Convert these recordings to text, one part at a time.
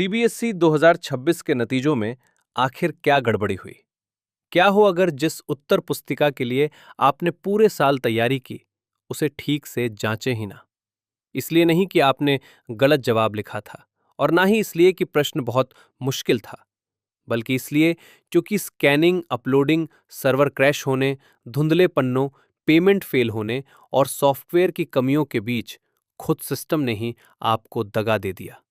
CBSE 2026 के नतीजों में आखिर क्या गड़बड़ी हुई? क्या हो अगर जिस उत्तर पुस्तिका के लिए आपने पूरे साल तैयारी की, उसे ठीक से जांचें ही ना? इसलिए नहीं कि आपने गलत जवाब लिखा था, और ना ही इसलिए कि प्रश्न बहुत मुश्किल था, बल्कि इसलिए क्योंकि स्कैनिंग, अपलोडिंग, सर्वर क्रैश होने, धुंधले पन्नों, पेमेंट फेल होने और सॉफ्टवेयर की कमियों के बीच खुद सिस्टम ने ही आपको दगा दे दिया।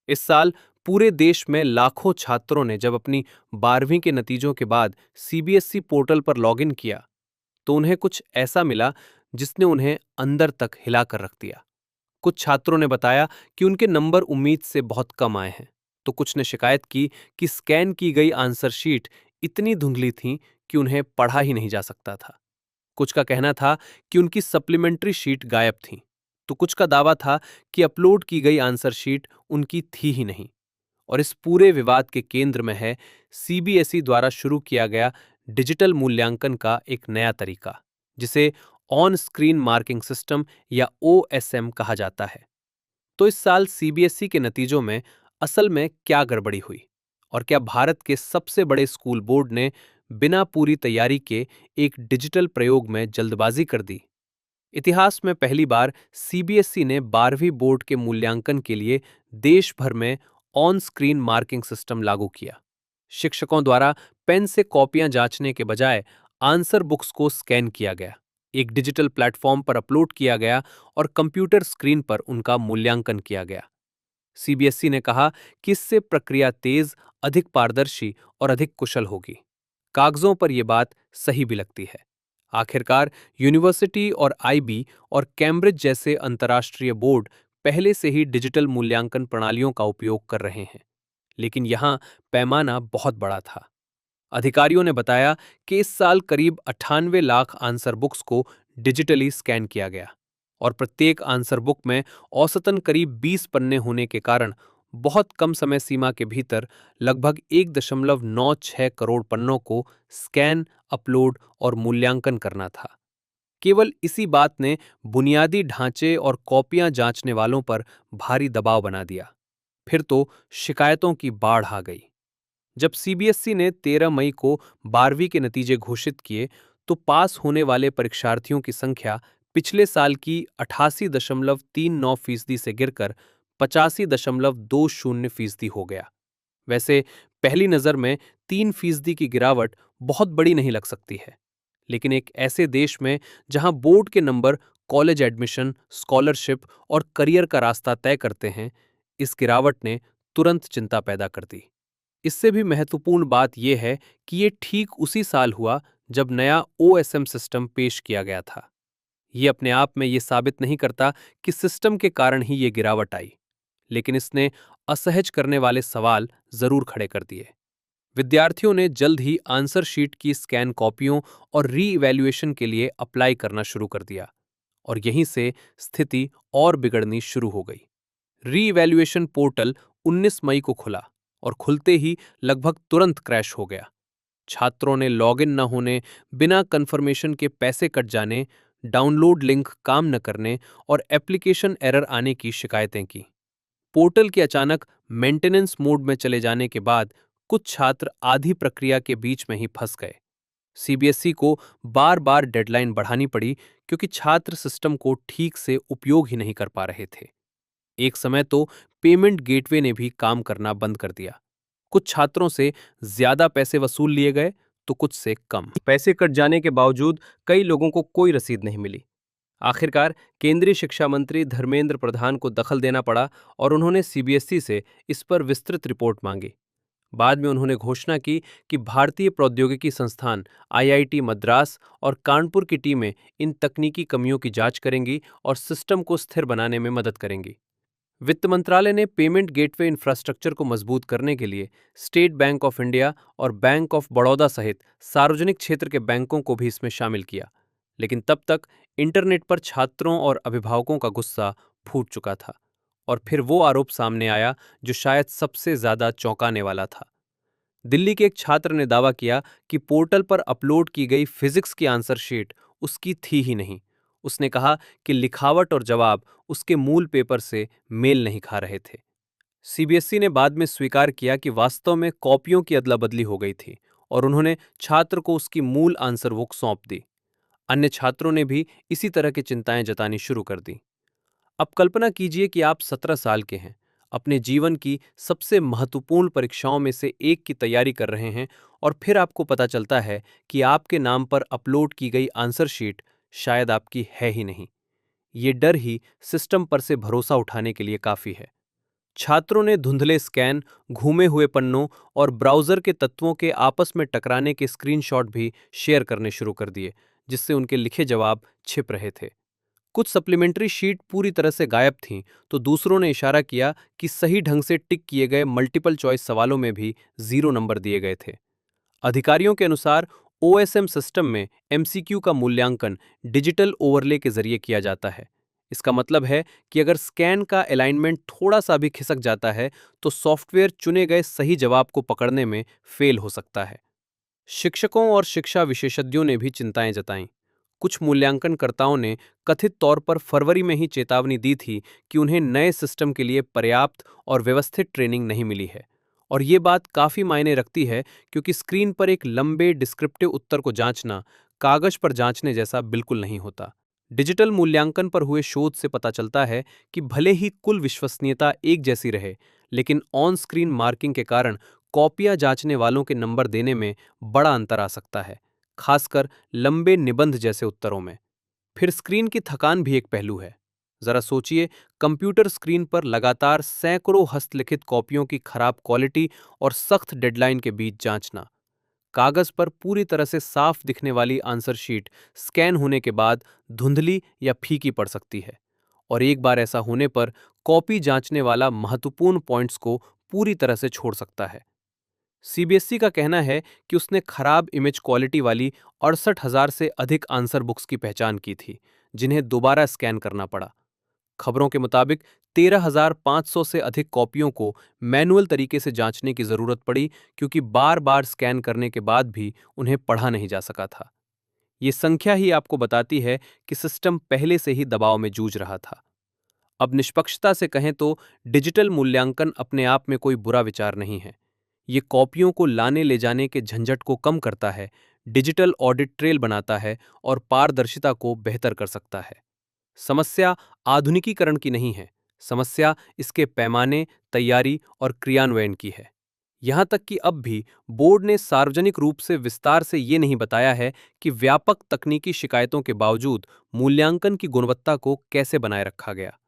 इस साल पूरे देश में लाखों छात्रों ने जब अपनी 12वीं के नतीजों के बाद सीबीएसई पोर्टल पर लॉगिन किया, तो उन्हें कुछ ऐसा मिला जिसने उन्हें अंदर तक हिला कर रख दिया। कुछ छात्रों ने बताया कि उनके नंबर उम्मीद से बहुत कम आए हैं, तो कुछ ने शिकायत की कि स्कैन की गई आंसर शीट इतनी धुंधली थी कि उन्हें पढ़ा ही नहीं जा सकता था। कुछ का कहना था कि उनकी सप्लीमेंट्री शीट गायब थी, तो कुछ का दावा था कि अपलोड की गई आंसर शीट उनकी थी ही नहीं। और इस पूरे विवाद के केंद्र में है सीबीएसई द्वारा शुरू किया गया डिजिटल मूल्यांकन का एक नया तरीका, जिसे ऑन स्क्रीन मार्किंग सिस्टम या ओएसएम कहा जाता है। तो इस साल सीबीएसई के नतीजों में असल में क्या गड़बड़ी हुई, और क्या भारत के सबसे बड़े स्कूल बोर्ड ने बिना पूरी तैयारी के एक डिजिटल प्रयोग में जल्दबाजी कर दी? इतिहास में पहली बार सीबीएसई ने 12वीं बोर्ड के मूल्यांकन के लिए देश भर में ऑन स्क्रीन मार्किंग सिस्टम लागू किया। शिक्षकों द्वारा पेन से कॉपियां जांचने के बजाय आंसर बुक्स को स्कैन किया गया, एक डिजिटल प्लेटफॉर्म पर अपलोड किया गया और कंप्यूटर स्क्रीन पर उनका मूल्यांकन किया गया। सीबीएसई ने कहा कि इससे प्रक्रिया तेज, अधिक पारदर्शी और अधिक कुशल होगी। कागजों पर यह बात सही भी लगती है। आखिरकार यूनिवर्सिटी और आईबी और कैम्ब्रिज जैसे अंतर्राष्ट्रीय बोर्ड पहले से ही डिजिटल मूल्यांकन प्रणालियों का उपयोग कर रहे हैं, लेकिन यहां पैमाना बहुत बड़ा था। अधिकारियों ने बताया कि इस साल करीब 98 लाख आंसर बुक्स को डिजिटली स्कैन किया गया, और प्रत्येक आंसर बुक में औसतन करीब 20 पन्ने होने के कारण बहुत कम समय सीमा के भीतर लगभग 1.96 करोड़ पन्नों को स्कैन, अपलोड और मूल्यांकन करना था। केवल इसी बात ने बुनियादी ढांचे और कॉपियां जांचने वालों पर भारी दबाव बना दिया। फिर तो शिकायतों की बाढ़ आ गई। जब सीबीएसई ने 13 मई को 12वीं के नतीजे घोषित किए, तो पास होने वाले परीक्षार्थियों की संख्या पिछले साल की 88.39% से गिरकर 85.20% हो गया। वैसे पहली नजर में 3% की गिरावट बहुत बड़ी नहीं लग सकती है, लेकिन एक ऐसे देश में जहां बोर्ड के नंबर कॉलेज एडमिशन, स्कॉलरशिप और करियर का रास्ता तय करते हैं, इस गिरावट ने तुरंत चिंता पैदा कर दी। इससे भी महत्वपूर्ण बात यह है कि ये ठीक उसी साल हुआ जब नया ओएसएम सिस्टम पेश किया गया था। ये अपने आप में ये साबित नहीं करता कि सिस्टम के कारण ही ये गिरावट आई, लेकिन इसने असहज करने वाले सवाल जरूर खड़े कर दिए। विद्यार्थियों ने जल्द ही आंसर शीट की स्कैन कॉपियों और री इवैल्यूएशन के लिए अप्लाई करना शुरू कर दिया, और यहीं से स्थिति और बिगड़नी शुरू हो गई। री इवैल्यूएशन पोर्टल 19 मई को खुला, और खुलते ही लगभग तुरंत क्रैश हो गया। छात्रों ने लॉगिन न होने, बिना कंफर्मेशन के पैसे कट जाने, डाउनलोड लिंक काम न करने और एप्लीकेशन एरर आने की शिकायतें की। पोर्टल के अचानक मेंटेनेंस मोड में चले जाने के बाद कुछ छात्र आधी प्रक्रिया के बीच में ही फंस गए। सीबीएसई को बार बार डेडलाइन बढ़ानी पड़ी, क्योंकि छात्र सिस्टम को ठीक से उपयोग ही नहीं कर पा रहे थे। एक समय तो पेमेंट गेटवे ने भी काम करना बंद कर दिया। कुछ छात्रों से ज्यादा पैसे वसूल लिए गए, तो कुछ से कम। पैसे कट जाने के बावजूद कई लोगों को कोई रसीद नहीं मिली। आखिरकार केंद्रीय शिक्षा मंत्री धर्मेंद्र प्रधान को दखल देना पड़ा, और उन्होंने सीबीएसई से इस पर विस्तृत रिपोर्ट मांगी। बाद में उन्होंने घोषणा की कि भारतीय प्रौद्योगिकी संस्थान आईआईटी मद्रास और कानपुर की टीमें इन तकनीकी कमियों की जांच करेंगी और सिस्टम को स्थिर बनाने में मदद करेंगी। वित्त मंत्रालय ने पेमेंट गेटवे इंफ्रास्ट्रक्चर को मजबूत करने के लिए स्टेट बैंक ऑफ इंडिया और बैंक ऑफ बड़ौदा सहित सार्वजनिक क्षेत्र के बैंकों को भी इसमें शामिल किया, लेकिन तब तक इंटरनेट पर छात्रों और अभिभावकों का गुस्सा फूट चुका था। और फिर वो आरोप सामने आया जो शायद सबसे ज्यादा चौंकाने वाला था। दिल्ली के एक छात्र ने दावा किया कि पोर्टल पर अपलोड की गई फिजिक्स की आंसर शीट उसकी थी ही नहीं। उसने कहा कि लिखावट और जवाब उसके मूल पेपर से मेल नहीं खा रहे थे। सीबीएसई ने बाद में स्वीकार किया कि वास्तव में कॉपियों की अदला-बदली हो गई थी और उन्होंने छात्र को उसकी मूल आंसर बुक सौंप दी। अन्य छात्रों ने भी इसी तरह की चिंताएं जतानी शुरू कर दी। अब कल्पना कीजिए कि आप 17 साल के हैं, अपने जीवन की सबसे महत्वपूर्ण परीक्षाओं में से एक की तैयारी कर रहे हैं और फिर आपको पता चलता है कि आपके नाम पर अपलोड की गई आंसर शीट शायद आपकी है ही नहीं। ये डर ही सिस्टम पर से भरोसा उठाने के लिए काफी है। छात्रों ने धुंधले स्कैन, घूमे हुए पन्नों और ब्राउज़र के तत्वों के आपस में टकराने के स्क्रीनशॉट भी शेयर करने शुरू कर दिए, जिससे उनके लिखे जवाब छिप रहे थे। कुछ सप्लीमेंट्री शीट पूरी तरह से गायब थीं, तो दूसरों ने इशारा किया कि सही ढंग से टिक किए गए मल्टीपल चॉइस सवालों में भी 0 नंबर दिए गए थे। अधिकारियों के अनुसार ओएसएम सिस्टम में एमसीक्यू का मूल्यांकन डिजिटल ओवरले के जरिए किया जाता है। इसका मतलब है कि अगर स्कैन का अलाइनमेंट थोड़ा सा भी खिसक जाता है, तो सॉफ्टवेयर चुने गए सही जवाब को पकड़ने में फेल हो सकता है। शिक्षकों और शिक्षा विशेषज्ञों ने भी चिंताएं जताईं। कुछ मूल्यांकनकर्ताओं ने कथित तौर पर फरवरी में ही चेतावनी दी थी कि उन्हें नए सिस्टम के लिए पर्याप्त और व्यवस्थित ट्रेनिंग नहीं मिली है। और ये बात काफी मायने रखती है, क्योंकि स्क्रीन पर एक लंबे डिस्क्रिप्टिव उत्तर को जांचना कागज पर जांचने जैसा बिल्कुल नहीं होता। डिजिटल मूल्यांकन पर हुए शोध से पता चलता है कि भले ही कुल विश्वसनीयता एक जैसी रहे, लेकिन ऑन स्क्रीन मार्किंग के कारण कॉपियां जांचने वालों के नंबर देने में बड़ा अंतर आ सकता है, खासकर लंबे निबंध जैसे उत्तरों में। फिर स्क्रीन की थकान भी एक पहलू है। जरा सोचिए, कंप्यूटर स्क्रीन पर लगातार सैकड़ों हस्तलिखित कॉपियों की खराब क्वालिटी और सख्त डेडलाइन के बीच जांचना। कागज पर पूरी तरह से साफ दिखने वाली आंसर शीट स्कैन होने के बाद धुंधली या फीकी पड़ सकती है, और एक बार ऐसा होने पर कॉपी जांचने वाला महत्वपूर्ण पॉइंट्स को पूरी तरह से छोड़ सकता है। सीबीएसई का कहना है कि उसने खराब इमेज क्वालिटी वाली 68,000 से अधिक आंसर बुक्स की पहचान की थी, जिन्हें दोबारा स्कैन करना पड़ा। खबरों के मुताबिक 13,500 से अधिक कॉपियों को मैनुअल तरीके से जांचने की जरूरत पड़ी, क्योंकि बार बार स्कैन करने के बाद भी उन्हें पढ़ा नहीं जा सका था। ये संख्या ही आपको बताती है कि सिस्टम पहले से ही दबाव में जूझ रहा था। अब निष्पक्षता से कहें तो डिजिटल मूल्यांकन अपने आप में कोई बुरा विचार नहीं है। ये कॉपियों को लाने ले जाने के झंझट को कम करता है, डिजिटल ऑडिट ट्रेल बनाता है और पारदर्शिता को बेहतर कर सकता है। समस्या आधुनिकीकरण की नहीं है, समस्या इसके पैमाने, तैयारी और क्रियान्वयन की है। यहां तक कि अब भी बोर्ड ने सार्वजनिक रूप से विस्तार से ये नहीं बताया है कि व्यापक तकनीकी शिकायतों के बावजूद मूल्यांकन की गुणवत्ता को कैसे बनाए रखा गया।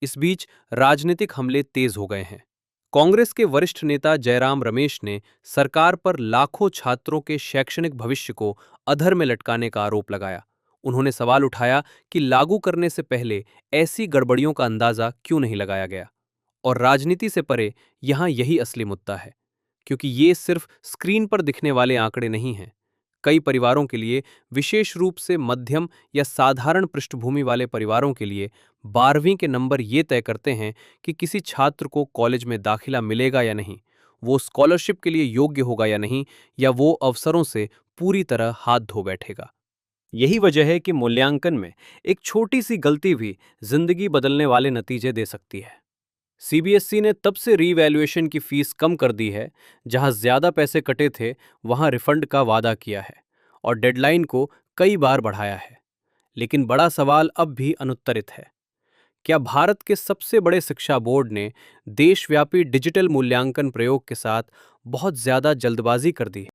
इस बीच राजनीतिक हमले तेज हो गए हैं। कांग्रेस के वरिष्ठ नेता जयराम रमेश ने सरकार पर लाखों छात्रों के शैक्षणिक भविष्य को अधर में लटकाने का आरोप लगाया। उन्होंने सवाल उठाया कि लागू करने से पहले ऐसी गड़बड़ियों का अंदाजा क्यों नहीं लगाया गया। और राजनीति से परे यहां यही असली मुद्दा है, क्योंकि ये सिर्फ स्क्रीन पर दिखने वाले आंकड़े नहीं हैं। कई परिवारों के लिए, विशेष रूप से मध्यम या साधारण पृष्ठभूमि वाले परिवारों के लिए, 12वीं के नंबर ये तय करते हैं कि किसी छात्र को कॉलेज में दाखिला मिलेगा या नहीं, वो स्कॉलरशिप के लिए योग्य होगा या नहीं, या वो अवसरों से पूरी तरह हाथ धो बैठेगा। यही वजह है कि मूल्यांकन में एक छोटी सी गलती भी जिंदगी बदलने वाले नतीजे दे सकती है। सीबीएसई ने तब से रीवैल्यूएशन की फीस कम कर दी है, जहां ज्यादा पैसे कटे थे वहां रिफंड का वादा किया है और डेडलाइन को कई बार बढ़ाया है। लेकिन बड़ा सवाल अब भी अनुत्तरित है। क्या भारत के सबसे बड़े शिक्षा बोर्ड ने देशव्यापी डिजिटल मूल्यांकन प्रयोग के साथ बहुत ज्यादा जल्दबाजी कर दी है?